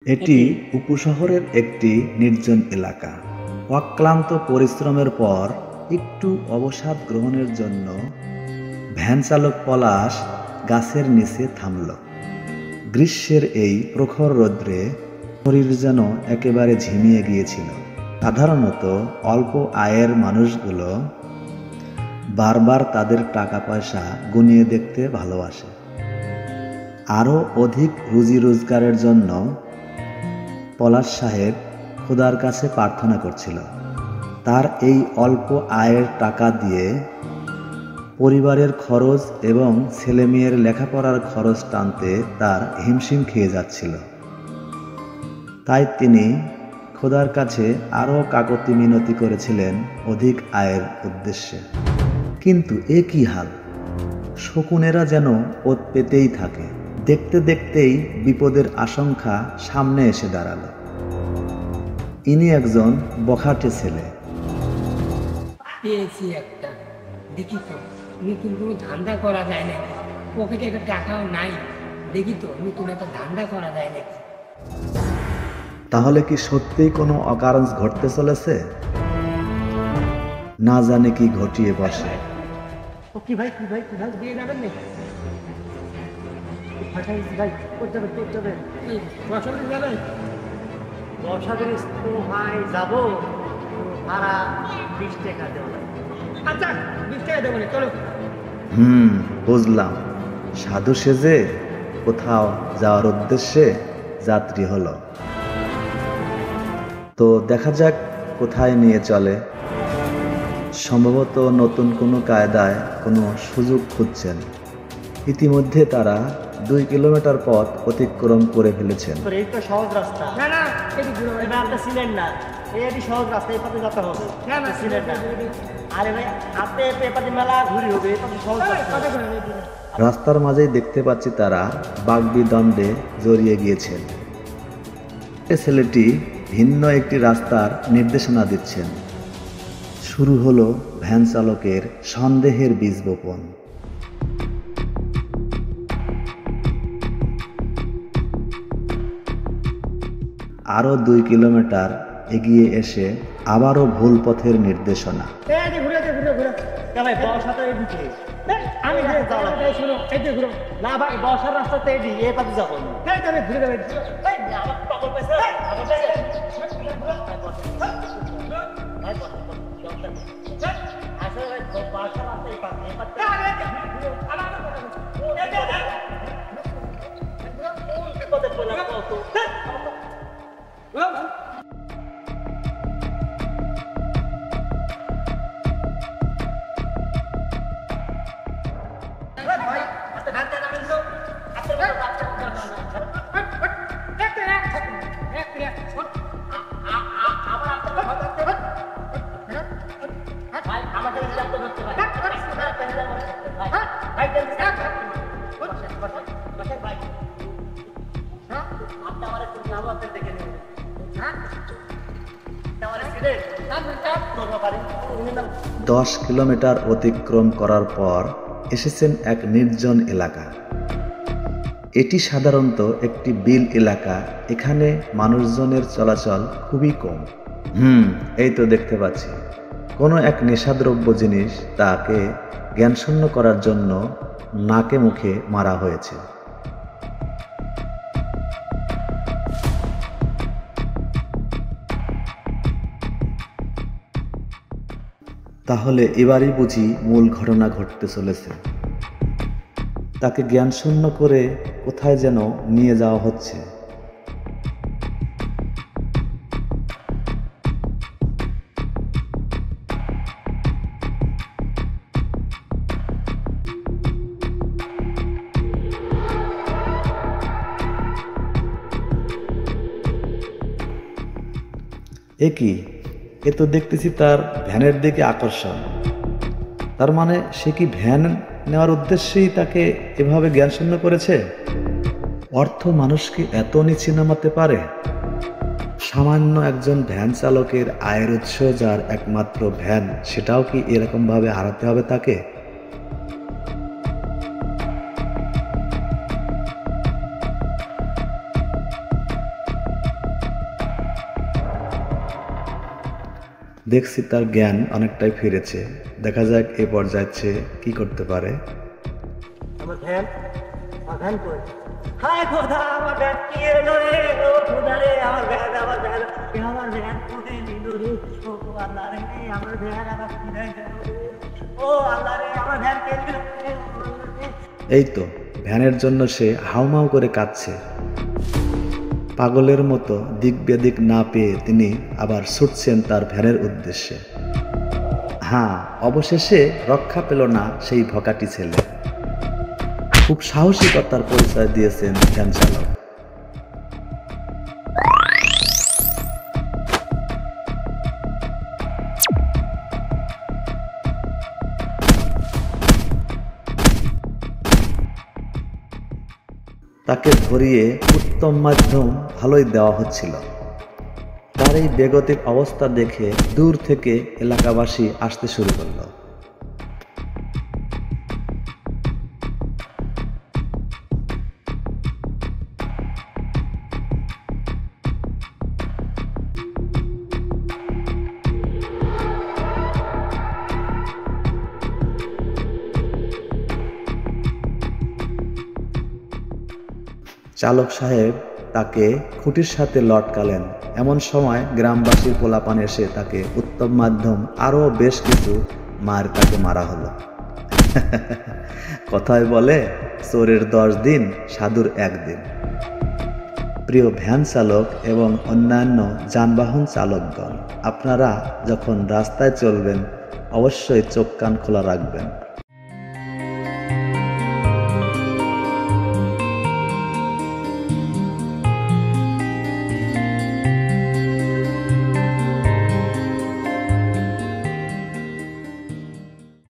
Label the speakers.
Speaker 1: এটি উপশহরের একটি নির্জন এলাকা। অক্লান্ত পরিশ্রমের পর একটু অবসাদ গ্রহণের জন্য ভ্যান চালক পলাশ গাছের নিচে থামল। গ্রীষ্মের এই প্রখর রৌদ্রে শরীর যেন একেবারে ঝিমিয়ে গিয়েছিল। সাধারণত অল্প আয়ের মানুষগুলো বারবার তাদের টাকা পয়সা গুনিয়ে দেখতে ভালোবাসে। আরও অধিক রুজি রোজগারের জন্য পলাশ সাহেব খোদার কাছে প্রার্থনা করছিল তার এই অল্প আয়ের টাকা দিয়ে পরিবারের খরচ এবং ছেলেমেয়ের লেখাপড়ার খরচ টানতে তার হিমশিম খেয়ে যাচ্ছিল। তাই তিনি খোদার কাছে আরও কাকুতি মিনতি করেছিলেন অধিক আয়ের উদ্দেশ্যে। কিন্তু এ কি হাল! শকুনেরা যেন ওত পেতেই থাকে। দেখতে দেখতেই বিপদের আশঙ্কা সামনে এসে দাঁড়ালো। ইনি একজন বখাটে ছেলে।
Speaker 2: পেয়েছি একটা, দেখি তো নতুন কোনো ধান্দা করা যায় নাকি, পকেটে একটা টাকাও নাই, দেখি তো নতুন একটা ধান্দা করা যায় নাকি।
Speaker 1: তাহলে কি সত্যিই কোনো অকারণ ঘটতে চলেছে? না জানে কি ঘটিয়ে বসে।
Speaker 2: কি ভাই দিয়ে যাবেন নাকি? ভাই করতে হবে বসাতে যাবেন?
Speaker 3: বর্ষাদের তো ভাই যাবো, ভাড়া 20 টাকা দেবো।
Speaker 2: আচ্ছা 20 টাকা দেবো, চলো।
Speaker 1: বুঝলাম। সাধু সেজে কোথাও যাওয়ার উদ্দেশ্যে যাত্রী হলো। তো দেখা যাক কোথায় নিয়ে চলে। সম্ভবত নতুন কোনো কায়দায় কোনো সুযোগ খুঁজছেন। ইতিমধ্যে তারা 2 কিলোমিটার পথ অতিক্রম করে ফেলেছেন।
Speaker 3: এই তো সহজ রাস্তা।
Speaker 2: না এটি ঘুরে
Speaker 3: এবার আপনি ছিলেন না, এই সহজ রাস্তা, এই পথে যেতে হবে।
Speaker 2: না
Speaker 3: ছিলেন না। আরে ভাই আপনি এপাতে মেলা ঘুরি হবে, এই পথে সহজ রাস্তা।
Speaker 1: রাস্তার মাঝেই দেখতে পাচ্ছি তারা বাগবিতণ্ডে জড়িয়ে গিয়েছেন। ছেলেটি ভিন্ন একটি রাস্তার নির্দেশনা দিচ্ছেন। শুরু হলো ভ্যান চালকের সন্দেহের বীজ বপন। আরও 2 কিলোমিটার এগিয়ে এসে আবারও ভুল পথের নির্দেশনা।
Speaker 3: ভাই বর্ষাটা এদিকে,
Speaker 2: আমি শুনো এদিকে ঘুরো।
Speaker 3: না ভাই বর্ষার রাস্তাতে এই পথে যাবো।
Speaker 2: ঘুরে যাবে।
Speaker 3: আমার পাগল পাইছে, আসলে ভাই বর্ষার রাস্তা এই পথে।
Speaker 1: দশ কিলোমিটার অতিক্রম করার পর এসেছেন এক নির্জন এলাকা। এটি সাধারণত একটি বিল এলাকা। এখানে মানুষজনের চলাচল খুবই কম। এই তো দেখতে পাচ্ছি কোনো এক নেশাদ্রব্য জিনিস তাকে জ্ঞানশূন্য করার জন্য নাকে মুখে মারা হয়েছে। তাহলে এবারই বুঝি মূল ঘটনা ঘটতে চলেছে। তাকে জ্ঞানশূন্য করে কোথায় যেন নিয়ে যাওয়া হচ্ছে। এ তো দেখতেছি তার ভ্যানের দিকে আকর্ষণ। তার মানে সে কি ভ্যান নেওয়ার উদ্দেশ্যেই তাকে এভাবে জ্ঞানশূন্য করেছে? অর্থ মানুষকে এত নিচে নামাতে পারে? সামান্য একজন ভ্যান চালকের আয়ের উৎস, যার একমাত্র ভ্যান, সেটাও কি এরকম ভাবে হারাতে হবে তাকে? দেখছি তার জ্ঞান অনেকটাই ফিরেছে। দেখা যাক এই পর্যায়ে সে কি করতে পারে।
Speaker 3: আমার ভ্যান কই? হায় খোদা, আমার ভ্যান কি এলো রে? ও খোদা রে, আমার ভ্যান কোথায় নিল রে? ও আল্লাহ রে, আমার ভ্যান আমার কোথায় গেল রে? ও আল্লাহ রে, আমার ভ্যান কে নিল রে?
Speaker 1: এই তো ভ্যানের জন্য সে হাউমাউ করে কাঁদছে। পাগলের মতো দিক বেদিক না পেয়ে তিনি আবার ছুটছেন তার ভ্যানের উদ্দেশ্যে। হ্যাঁ, অবশেষে রক্ষা পেল না সেই ভকাটি ছেলে। খুব সাহসিকতার পরিচয় দিয়েছেন ভ্যান চালক। তাকে ধরিয়ে উত্তম মাধ্যম ভালোই দেওয়া হচ্ছিল। তার এই বেগতিক অবস্থা দেখে দূর থেকে এলাকাবাসী আসতে শুরু করল। চালক সাহেব তাকে খুঁটির সাথে লটকালেন। এমন সময় গ্রামবাসীর পোলাপান এসে তাকে উত্তম মাধ্যম আরও বেশ কিছু মার তাকে মারা হলো। কথায় বলে, চোরের 10 দিন, সাধুর 1 দিন। প্রিয় ভ্যান চালক এবং অন্যান্য যানবাহন চালকগণ, আপনারা যখন রাস্তায় চলবেন অবশ্যই চোখ কান খোলা রাখবেন।